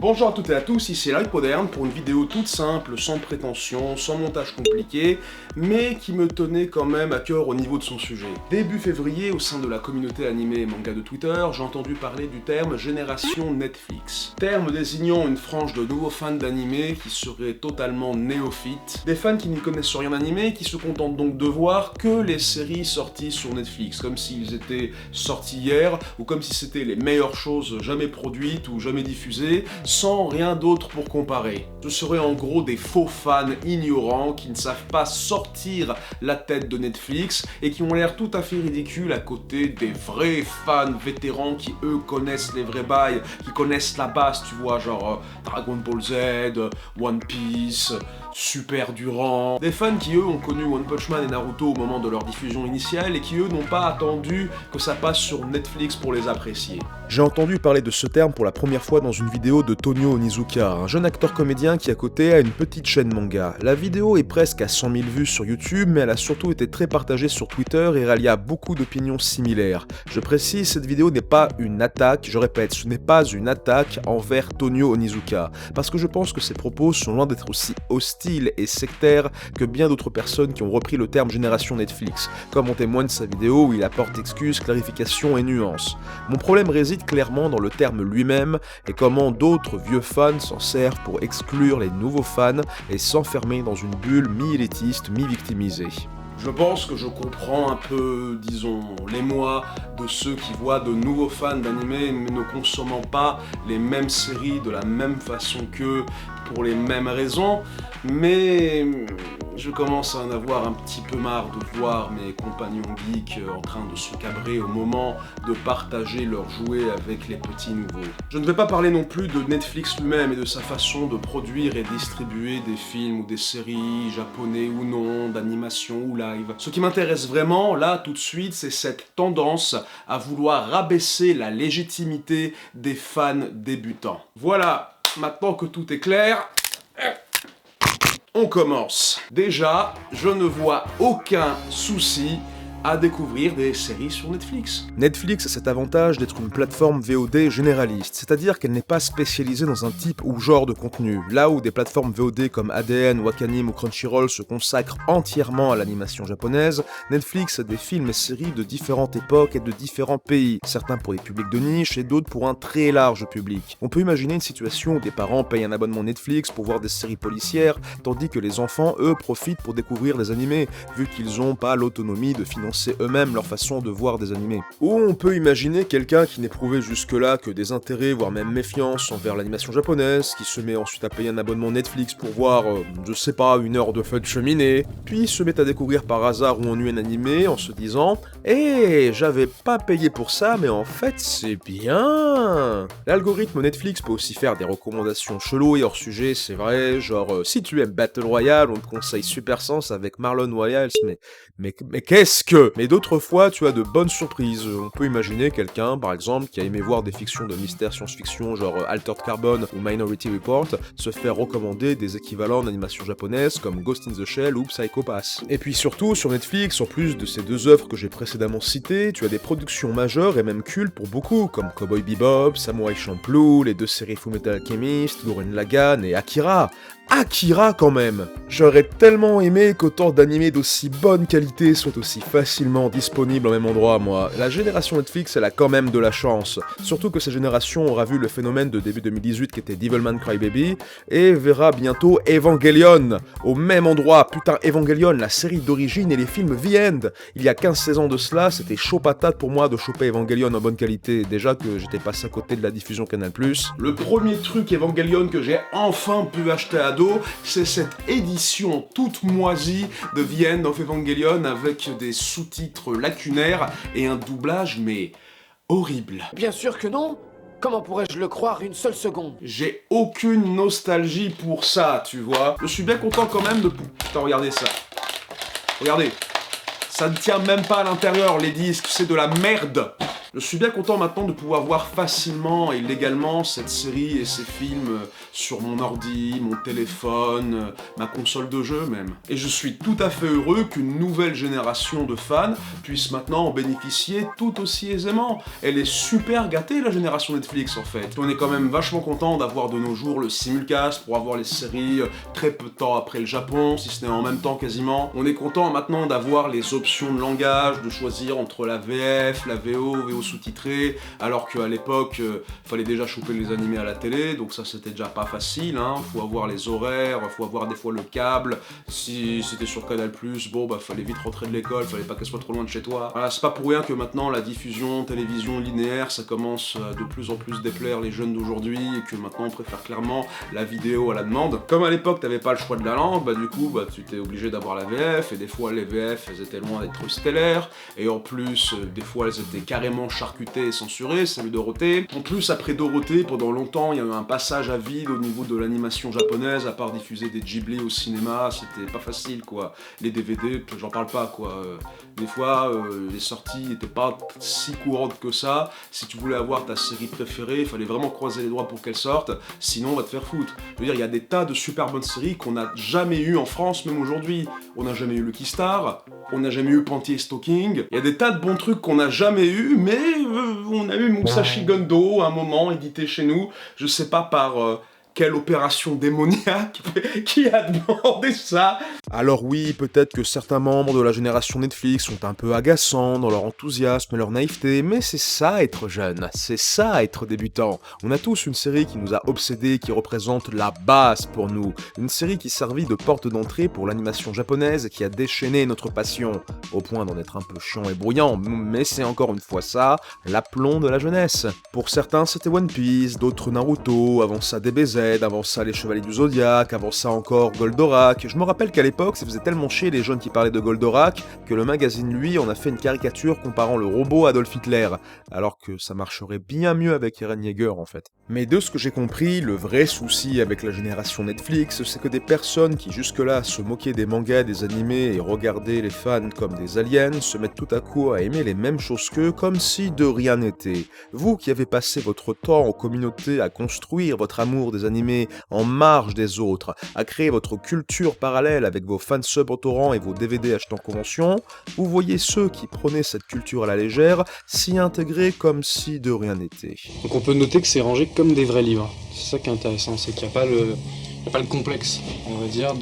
Bonjour à toutes et à tous, ici Lifepoderne pour une vidéo toute simple, sans prétention, sans montage compliqué, mais qui me tenait quand même à cœur au niveau de son sujet. Début février, au sein de la communauté animée et manga de Twitter, j'ai entendu parler du terme génération Netflix. Terme désignant une frange de nouveaux fans d'animé qui seraient totalement néophytes, des fans qui n'y connaissent rien d'animé et qui se contentent donc de voir que les séries sorties sur Netflix, comme s'ils étaient sortis hier, ou comme si c'était les meilleures choses jamais produites ou jamais diffusées, sans rien d'autre pour comparer. Ce seraient en gros des faux fans ignorants qui ne savent pas sortir la tête de Netflix et qui ont l'air tout à fait ridicules à côté des vrais fans vétérans qui eux connaissent les vrais bails, qui connaissent la base, tu vois, genre Dragon Ball Z, One Piece, Super Durant. Des fans qui eux ont connu One Punch Man et Naruto au moment de leur diffusion initiale et qui eux n'ont pas attendu que ça passe sur Netflix pour les apprécier. J'ai entendu parler de ce terme pour la première fois dans une vidéo de Tonio Onizuka, un jeune acteur comédien qui à côté a une petite chaîne manga. La vidéo est presque à 100 000 vues sur YouTube, mais elle a surtout été très partagée sur Twitter et rallia beaucoup d'opinions similaires. Je précise, cette vidéo n'est pas une attaque, je répète, ce n'est pas une attaque envers Tonio Onizuka, parce que je pense que ses propos sont loin d'être aussi hostiles et sectaires que bien d'autres personnes qui ont repris le terme génération Netflix, comme en témoigne sa vidéo où il apporte excuses, clarifications et nuances. Mon problème réside clairement dans le terme lui-même et comment d'autres vieux fans s'en servent pour exclure les nouveaux fans et s'enfermer dans une bulle mi-élitiste, mi-victimisée. Je pense que je comprends un peu, disons, l'émoi de ceux qui voient de nouveaux fans d'animé mais ne consommant pas les mêmes séries de la même façon qu'eux pour les mêmes raisons, mais je commence à en avoir un petit peu marre de voir mes compagnons geeks en train de se cabrer au moment de partager leurs jouets avec les petits nouveaux. Je ne vais pas parler non plus de Netflix lui-même et de sa façon de produire et distribuer des films ou des séries japonais ou non, d'animation ou live. Ce qui m'intéresse vraiment, là, tout de suite, c'est cette tendance à vouloir rabaisser la légitimité des fans débutants. Voilà, maintenant que tout est clair, on commence. Déjà, je ne vois aucun souci à découvrir des séries sur Netflix. Netflix a cet avantage d'être une plateforme VOD généraliste, c'est-à-dire qu'elle n'est pas spécialisée dans un type ou genre de contenu. Là où des plateformes VOD comme ADN, Wakanim ou Crunchyroll se consacrent entièrement à l'animation japonaise, Netflix a des films et séries de différentes époques et de différents pays, certains pour des publics de niche et d'autres pour un très large public. On peut imaginer une situation où des parents payent un abonnement Netflix pour voir des séries policières, tandis que les enfants, eux, profitent pour découvrir des animés, vu qu'ils n'ont pas l'autonomie de financer eux-mêmes leur façon de voir des animés. Ou on peut imaginer quelqu'un qui n'éprouvait jusque-là que des intérêts, voire même méfiance envers l'animation japonaise, qui se met ensuite à payer un abonnement Netflix pour voir, je sais pas, une heure de feu de cheminée, puis se met à découvrir par hasard ou ennui un animé en se disant « Eh, j'avais pas payé pour ça, mais en fait c'est bien !» L'algorithme Netflix peut aussi faire des recommandations cheloues et hors sujet, c'est vrai, genre si tu aimes Battle Royale, on te conseille Super Sense avec Marlon Wayans, mais qu'est-ce que... Mais d'autres fois, tu as de bonnes surprises. On peut imaginer quelqu'un, par exemple, qui a aimé voir des fictions de mystère science-fiction, genre Altered Carbon ou Minority Report, se faire recommander des équivalents d'animation japonaise comme Ghost in the Shell ou Psycho Pass. Et puis surtout, sur Netflix, en plus de ces deux œuvres que j'ai précédemment citées, tu as des productions majeures et même cultes pour beaucoup, comme Cowboy Bebop, Samurai Champloo, les deux séries Fullmetal Alchemist, Gurren Lagann et Akira. Akira quand même. J'aurais tellement aimé qu'autant d'animés d'aussi bonne qualité soient aussi facilement disponibles au même endroit, moi. La génération Netflix, elle a quand même de la chance. Surtout que cette génération aura vu le phénomène de début 2018 qui était Devilman Crybaby, et verra bientôt Evangelion, au même endroit. Putain, Evangelion, la série d'origine et les films The End. Il y a 15-16 ans de cela, c'était chaud patate pour moi de choper Evangelion en bonne qualité. Déjà que j'étais passé à côté de la diffusion Canal+. Le premier truc Evangelion que j'ai enfin pu acheter à c'est cette édition toute moisie de The End of Evangelion avec des sous-titres lacunaires et un doublage mais horrible. Bien sûr que non. Comment pourrais-je le croire une seule seconde? J'ai aucune nostalgie pour ça, tu vois. Je suis bien content quand même de... Putain, regardez ça. Regardez. Ça ne tient même pas à l'intérieur, les disques, c'est de la merde. Je suis bien content maintenant de pouvoir voir facilement et légalement cette série et ces films sur mon ordi, mon téléphone, ma console de jeu même. Et je suis tout à fait heureux qu'une nouvelle génération de fans puisse maintenant en bénéficier tout aussi aisément. Elle est super gâtée, la génération Netflix en fait. On est quand même vachement content d'avoir de nos jours le simulcast pour avoir les séries très peu de temps après le Japon, si ce n'est en même temps quasiment. On est content maintenant d'avoir les options de langage, de choisir entre la VF, la VO sous-titré, alors qu'à l'époque, fallait déjà choper les animés à la télé, donc ça c'était déjà pas facile, hein. Faut avoir les horaires, faut avoir des fois le câble, si c'était sur Canal+, bon bah fallait vite rentrer de l'école, fallait pas qu'elle soit trop loin de chez toi. Voilà, c'est pas pour rien que maintenant la diffusion télévision linéaire, ça commence de plus en plus déplaire les jeunes d'aujourd'hui, et que maintenant on préfère clairement la vidéo à la demande. Comme à l'époque t'avais pas le choix de la langue, bah du coup bah tu t'es obligé d'avoir la VF, et des fois les VF elles étaient loin d'être stellaires, et en plus des fois elles étaient carrément charcutées et censurées, salut Dorothée. En plus après Dorothée, pendant longtemps il y a eu un passage à vide au niveau de l'animation japonaise, à part diffuser des Ghibli au cinéma, c'était pas facile quoi. Les DVD, j'en parle pas quoi. Des fois les sorties étaient pas si courantes que ça. Si tu voulais avoir ta série préférée, il fallait vraiment croiser les doigts pour qu'elle sorte, sinon on va te faire foutre. Je veux dire, il y a des tas de super bonnes séries qu'on n'a jamais eu en France, même aujourd'hui. On n'a jamais eu Lucky Star, on n'a jamais eu Panty et Stocking. Il y a des tas de bons trucs qu'on n'a jamais eu, mais on a eu Musashi Gundo à un moment édité chez nous, je sais pas par quelle opération démoniaque qui a demandé ça. Alors oui, peut-être que certains membres de la génération Netflix sont un peu agaçants dans leur enthousiasme et leur naïveté, mais c'est ça être jeune, c'est ça être débutant. On a tous une série qui nous a obsédés, qui représente la base pour nous. Une série qui servit de porte d'entrée pour l'animation japonaise et qui a déchaîné notre passion, au point d'en être un peu chiant et bruyant, mais c'est encore une fois ça, l'aplomb de la jeunesse. Pour certains c'était One Piece, d'autres Naruto, avant ça DBZ, avant ça les Chevaliers du Zodiaque, avant ça encore Goldorak. Je me rappelle qu'à l'époque, ça faisait tellement chier les jeunes qui parlaient de Goldorak que le magazine, lui, en a fait une caricature comparant le robot à Adolf Hitler, alors que ça marcherait bien mieux avec Eren Yeager en fait. Mais de ce que j'ai compris, le vrai souci avec la génération Netflix, c'est que des personnes qui jusque-là se moquaient des mangas, des animés et regardaient les fans comme des aliens, se mettent tout à coup à aimer les mêmes choses qu'eux comme si de rien n'était. Vous qui avez passé votre temps en communauté à construire votre amour des animés en marge des autres, à créer votre culture parallèle avec vos fansubs au torrent et vos DVD achetés en convention, vous voyez ceux qui prenaient cette culture à la légère s'y intégrer comme si de rien n'était. Donc on peut noter que c'est rangé comme des vrais livres. C'est ça qui est intéressant, c'est qu'il n'y a pas le complexe, on va dire,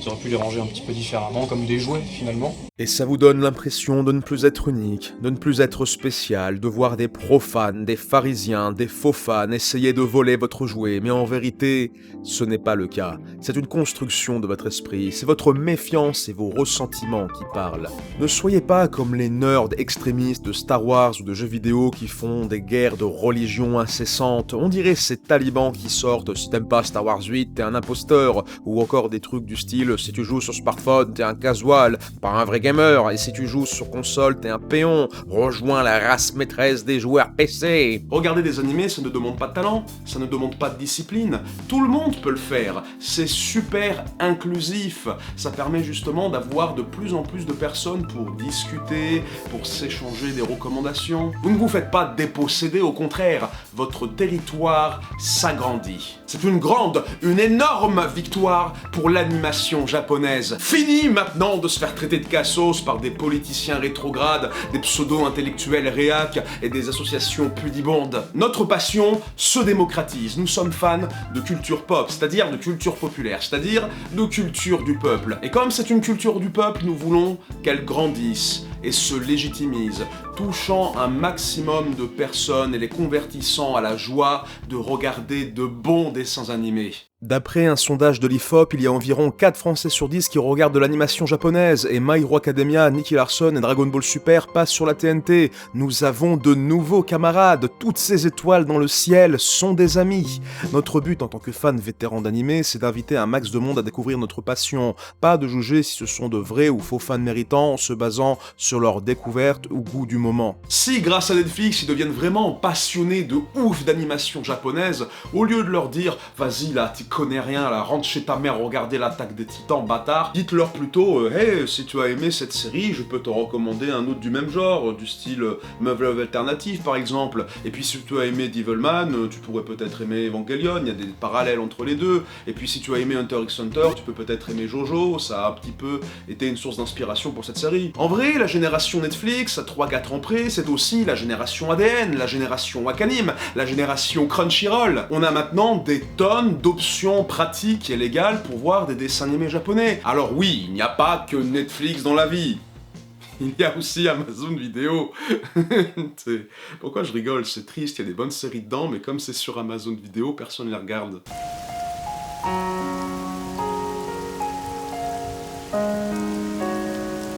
ils auraient pu les ranger un petit peu différemment, comme des jouets finalement. Et ça vous donne l'impression de ne plus être unique, de ne plus être spécial, de voir des profanes, des pharisiens, des faux fans essayer de voler votre jouet, mais en vérité, ce n'est pas le cas. C'est une construction de votre esprit, c'est votre méfiance et vos ressentiments qui parlent. Ne soyez pas comme les nerds extrémistes de Star Wars ou de jeux vidéo qui font des guerres de religion incessantes. On dirait ces talibans qui sortent « si t'aimes pas Star Wars 8, t'es un imposteur » ou encore des trucs du style « si tu joues sur smartphone, t'es un casual, pas un vrai gamer, et si tu joues sur console, t'es un péon, rejoins la race maîtresse des joueurs PC ». Regarder des animés, ça ne demande pas de talent, ça ne demande pas de discipline, tout le monde peut le faire, c'est super inclusif, ça permet justement d'avoir de plus en plus de personnes pour discuter, pour s'échanger des recommandations. Vous ne vous faites pas déposséder, au contraire, votre territoire s'agrandit. C'est une grande, une énorme victoire pour l'animation japonaise. Fini maintenant de se faire traiter de cassos par des politiciens rétrogrades, des pseudo-intellectuels réacs et des associations pudibondes. Notre passion se démocratise. Nous sommes fans de culture pop, c'est-à-dire de culture populaire, c'est-à-dire de culture du peuple. Et comme c'est une culture du peuple, nous voulons qu'elle grandisse et se légitimise, touchant un maximum de personnes et les convertissant à la joie de regarder de bons dessins animés. D'après un sondage de l'IFOP, il y a environ 4 Français sur 10 qui regardent de l'animation japonaise, et My Hero Academia, Nicky Larson et Dragon Ball Super passent sur la TNT. Nous avons de nouveaux camarades, toutes ces étoiles dans le ciel sont des amis. Notre but en tant que fans vétérans d'animé, c'est d'inviter un max de monde à découvrir notre passion, pas de juger si ce sont de vrais ou faux fans méritants en se basant sur leur découverte ou goût du moment. Si grâce à Netflix, ils deviennent vraiment passionnés de ouf d'animation japonaise, au lieu de leur dire « vas-y là, t'y connaît rien, là, rentre chez ta mère regarder l'attaque des titans, bâtard. Dites-leur plutôt, hey, si tu as aimé cette série, je peux te recommander un autre du même genre, du style Meuf Love Alternative par exemple. Et puis si tu as aimé Devilman, tu pourrais peut-être aimer Evangelion, il y a des parallèles entre les deux. Et puis si tu as aimé Hunter x Hunter, tu peux peut-être aimer Jojo, ça a un petit peu été une source d'inspiration pour cette série. En vrai, la génération Netflix, à 3-4 ans près, c'est aussi la génération ADN, la génération Wakanim, la génération Crunchyroll. On a maintenant des tonnes d'options pratiques et légales pour voir des dessins animés japonais. Alors oui, il n'y a pas que Netflix dans la vie. Il y a aussi Amazon Vidéo. Pourquoi je rigole? C'est triste, il y a des bonnes séries dedans, mais comme c'est sur Amazon Vidéo, personne ne les regarde.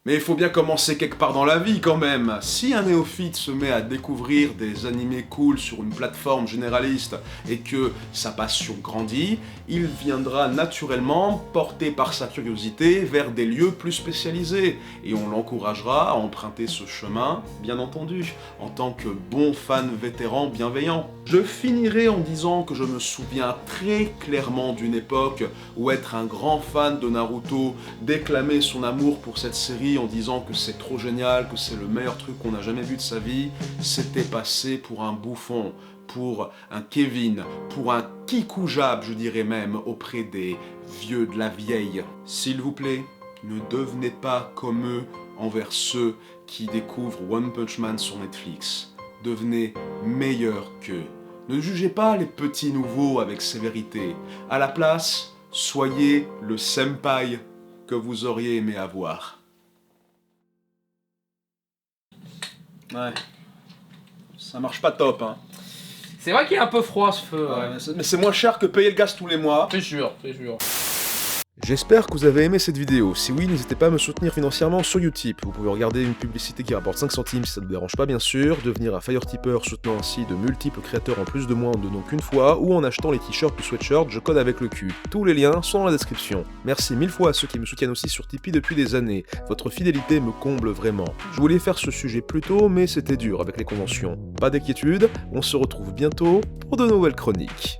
Mais il faut bien commencer quelque part dans la vie quand même. Si un néophyte se met à découvrir des animés cool sur une plateforme généraliste et que sa passion grandit, il viendra naturellement, porté par sa curiosité, vers des lieux plus spécialisés. Et on l'encouragera à emprunter ce chemin, bien entendu, en tant que bon fan vétéran bienveillant. Je finirai en disant que je me souviens très clairement d'une époque où être un grand fan de Naruto, déclamer son amour pour cette série en disant que c'est trop génial, que c'est le meilleur truc qu'on a jamais vu de sa vie, c'était passé pour un bouffon, pour un Kevin, pour un Kikujab, je dirais même, auprès des vieux de la vieille. S'il vous plaît, ne devenez pas comme eux envers ceux qui découvrent One Punch Man sur Netflix. Devenez meilleurs qu'eux. Ne jugez pas les petits nouveaux avec sévérité. À la place, soyez le senpai que vous auriez aimé avoir. Ouais. Ça marche pas top, hein. C'est vrai qu'il est un peu froid ce feu. Ouais, mais c'est moins cher que payer le gaz tous les mois. C'est sûr, c'est sûr. J'espère que vous avez aimé cette vidéo. Si oui, n'hésitez pas à me soutenir financièrement sur Utip. Vous pouvez regarder une publicité qui rapporte 5 centimes si ça ne vous dérange pas bien sûr, devenir un FireTipper soutenant ainsi de multiples créateurs en plus de moi en ne donnant qu'une fois, ou en achetant les t-shirts ou sweatshirts, je code avec le cul. Tous les liens sont dans la description. Merci 1000 fois à ceux qui me soutiennent aussi sur Tipeee depuis des années. Votre fidélité me comble vraiment. Je voulais faire ce sujet plus tôt, mais c'était dur avec les conventions. Pas d'inquiétude, on se retrouve bientôt pour de nouvelles chroniques.